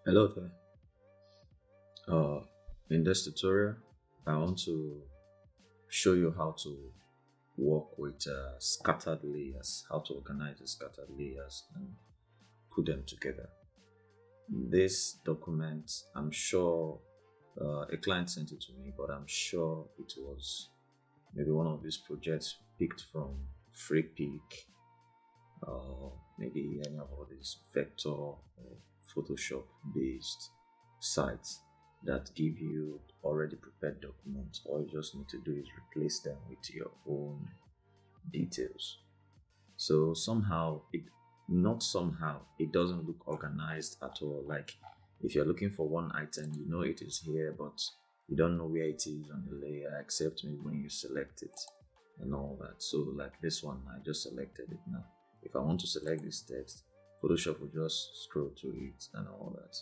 Hello there. Uh, in this tutorial, I want to show you how to work with scattered layers, how to organize the scattered layers and put them together. This document, I'm sure a client sent it to me, but I'm sure it was maybe one of these projects picked from free pick, maybe any of all these vector or Photoshop based sites that give you already prepared documents. All you just need to do is replace them with your own details. So somehow it doesn't look organized at all. Like if you're looking for one item, you know it is here, but you don't know where it is on the layer except maybe when you select it and all that. So like this one, I just selected it now. If I want to select this text, Photoshop will just scroll through it and all that.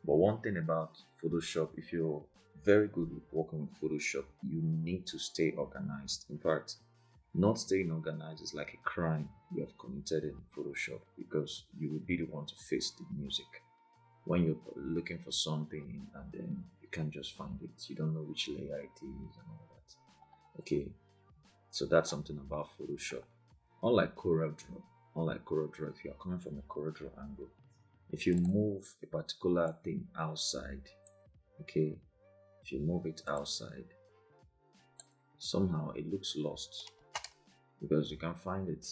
But one thing about Photoshop, if you're very good with working with Photoshop, you need to stay organized. In fact, not staying organized is like a crime you have committed in Photoshop because you will be the one to face the music. When you're looking for something and then you can't just find it, you don't know which layer it is and all that. Okay, so that's something about Photoshop. Unlike CorelDRAW, if you are coming from a CorelDRAW angle, if you move a particular thing outside, okay, if you move it outside, somehow it looks lost because you can find it.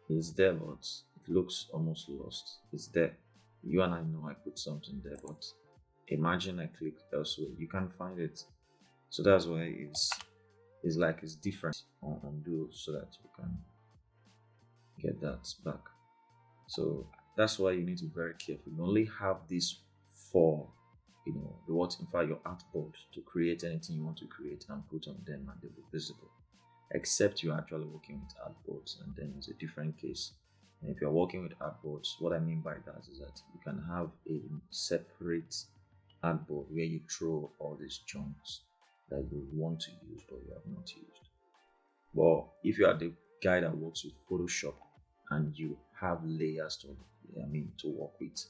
It's there, but it looks almost lost. It's there. You and I know I put something there, but imagine I click elsewhere, you can't find it. So that's why it's different on undo so that you can get that back. So that's why you need to be very careful. You only have this for the what in fact your artboard to create anything you want to create and put on them and they'll be visible. Except you're actually working with artboards, and then it's a different case. And if you're working with artboards, what I mean by that is that you can have a separate artboard where you throw all these chunks that you want to use but you have not used. But if you are the guy that works with Photoshop and you have layers to work with,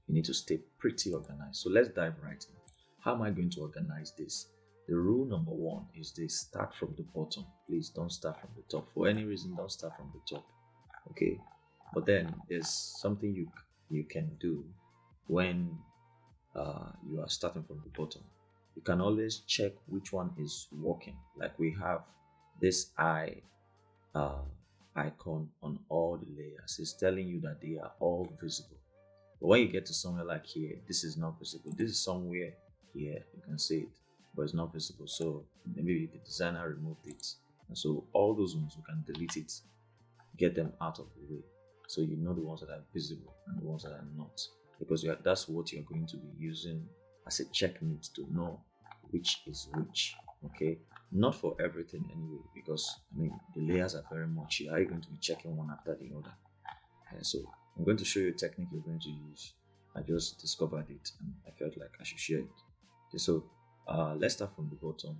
you need to stay pretty organized. So let's dive right in. How am I going to organize this? The rule number one is this: start from the bottom. Please don't start from the top. For any reason, don't start from the top. Okay. But then there's something you can do when you are starting from the bottom. You can always check which one is working. Like we have this uh, icon on all the layers. It's telling you that they are all visible. But when you get to somewhere like here, this is not visible. This is somewhere here, you can see it, but it's not visible. So maybe the designer removed it. And so all those ones, you can delete it, get them out of the way. So you know the ones that are visible and the ones that are not. Because that's what you're going to be using as a checkmate to know which is which. Okay. Not for everything anyway, because the layers are very much here. Are you going to be checking one after the other? So I'm going to show you a technique you're going to use. I just discovered it and I felt like I should share it. Okay, so let's start from the bottom.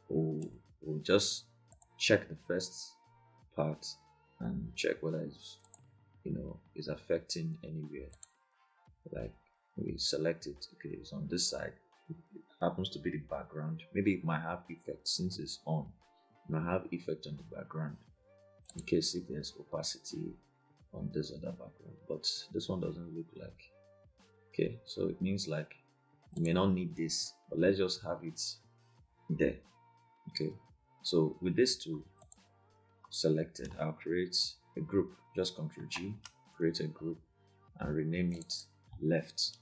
We'll just check the first part and check whether it's affecting anywhere. Like we select it. Okay, it's on this side. It happens to be the background. Maybe it might have effect since it's on. It might have effect on the background in case if there's opacity on this other background, but this one doesn't look like. Okay, so it means like you may not need this, but let's just have it there. Okay, so with this tool selected, I'll create a group. Just Ctrl G, create a group and rename it left.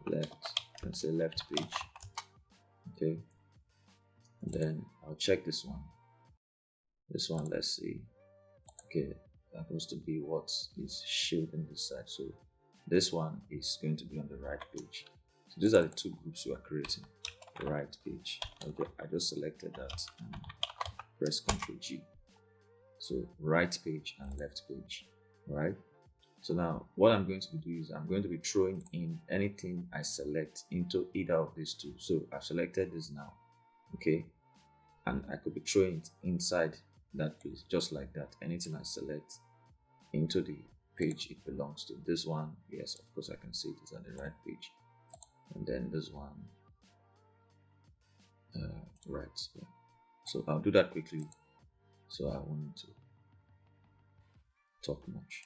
You can say left page. Okay, and then I'll check this one. Let's see. Okay, happens to be what is shielding this side. So this one is going to be on the right page. So these are the two groups we are creating. The right page. Okay, I just selected that and press Ctrl G. So right page and left page. Right. So now what I'm going to do is I'm going to be throwing in anything I select into either of these two. So I've selected this now. Okay. And I could be throwing it inside that place just like that. Anything I select into the page it belongs to. This one, yes, of course I can see it is on the right page, and then this one, right here. So I'll do that quickly, so I won't to talk much.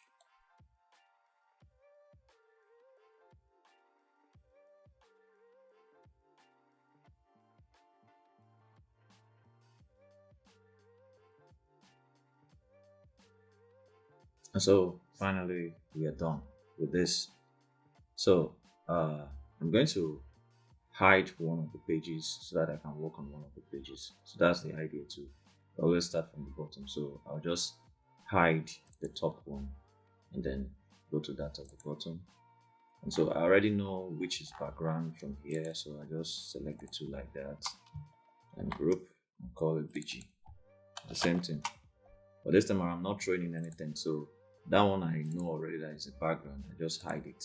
And so finally we are done with this. So I'm going to hide one of the pages so that I can work on one of the pages. So that's the idea too. I always start from the bottom. So I'll just hide the top one and then go to that at the bottom. And so I already know which is background from here. So I just select the two like that and group and call it BG. The same thing. But this time I'm not throwing in anything. So that one I know already that is a background. I just hide it.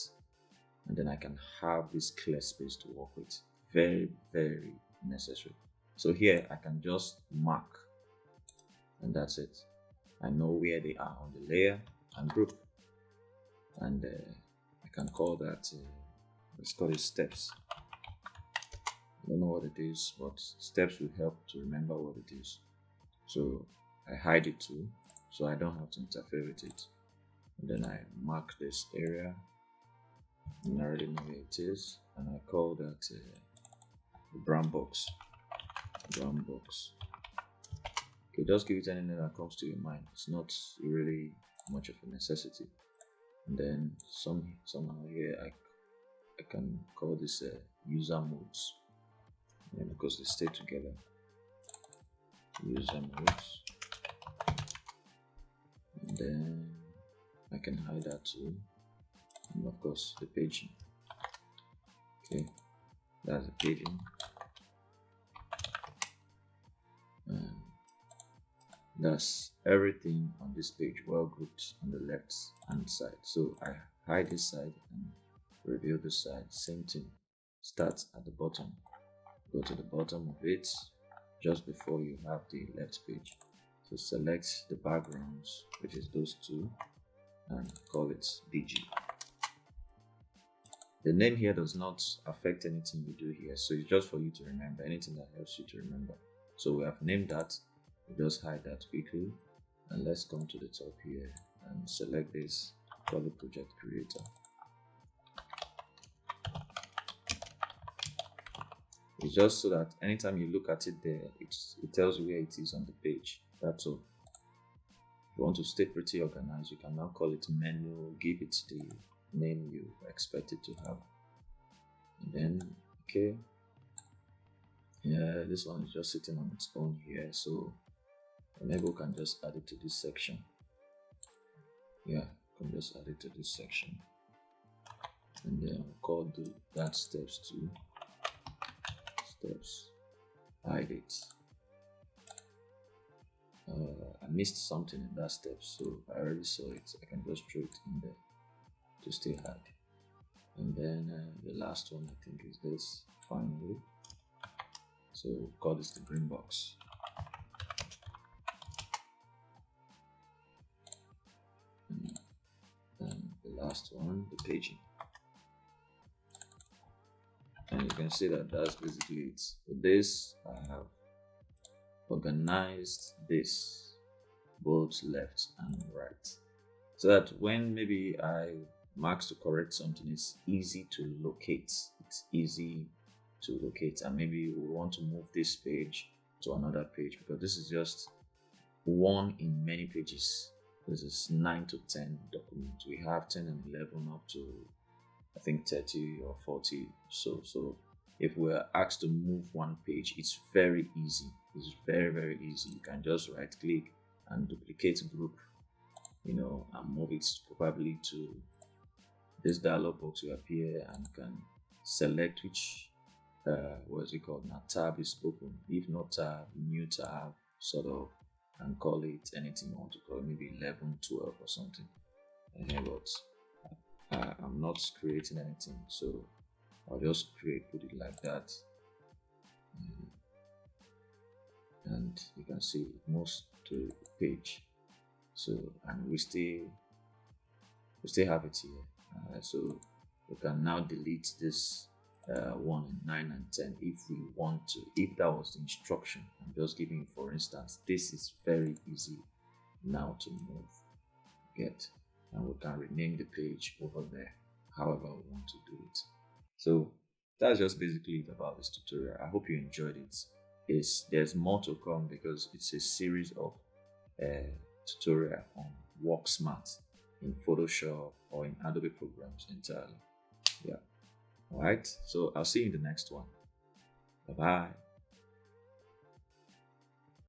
And then I can have this clear space to work with. Very, very necessary. So here I can just mark, and that's it. I know where they are on the layer and group, and I can call that, let's call it steps. I don't know what it is, but steps will help to remember what it is. So I hide it too, so I don't have to interfere with it. And then I mark this area, and I already know where it is, and I call that the brown box. Brown box. Okay, just give it anything that comes to your mind. It's not really much of a necessity. And then somehow here I can call this user modes, because they stay together. User modes, and then I can hide that too. And of course the paging. Okay, that's the paging, and that's everything on this page, well grouped on the left hand side. So I hide this side and reveal this side. Same thing, start at the bottom, go to the bottom of it just before you have the left page. So select the backgrounds, which is those two, and call it BG. The name here does not affect anything you do here, so it's just for you to remember, anything that helps you to remember. So we have named that. We just hide that quickly, and let's come to the top here and select this, call it project creator. It's just so that anytime you look at it there, it tells you where it is on the page. That's all. If you want to stay pretty organized, you can now call it menu, give it the name you expect it to have, and then okay, yeah, this one is just sitting on its own here, so maybe we can just add it to this section. Yeah, we can just add it to this section, and then we'll call that steps to steps. Hide it. I missed something in that step, so I already saw it. I can just throw it in there to stay hide. And then the last one I think is this, finally. So we'll call this the green box. And then the last one, the paging. And you can see that that's basically it. With this, I have organized this both left and right, so that when maybe I marks to correct something, it's easy to locate. It's easy to locate, and maybe we want to move this page to another page, because this is just one in many pages. This is 9 to 10 documents. We have 10 and 11 up to I think 30 or 40. So if we're asked to move one page, it's very easy. It's very, very easy. You can just right click and duplicate group, and move it probably to this dialog box will appear, and you can select which what is it called now, tab is open. If not tab, new tab sort of, and call it anything you want to call it, maybe 11, 12 or something. But I'm not creating anything, so I'll just put it like that, and you can see it moves to the page. So, and we still We still have it here. So we can now delete this 1 and 9 and 10 if we want to. If that was the instruction, I'm just giving you for instance, this is very easy now to move. Get, and we can rename the page over there however we want to do it. So that's just basically it about this tutorial. I hope you enjoyed it. There's more to come because it's a series of tutorial on workSmart in Photoshop or in Adobe programs entirely. Yeah. All right. So I'll see you in the next one. Bye bye.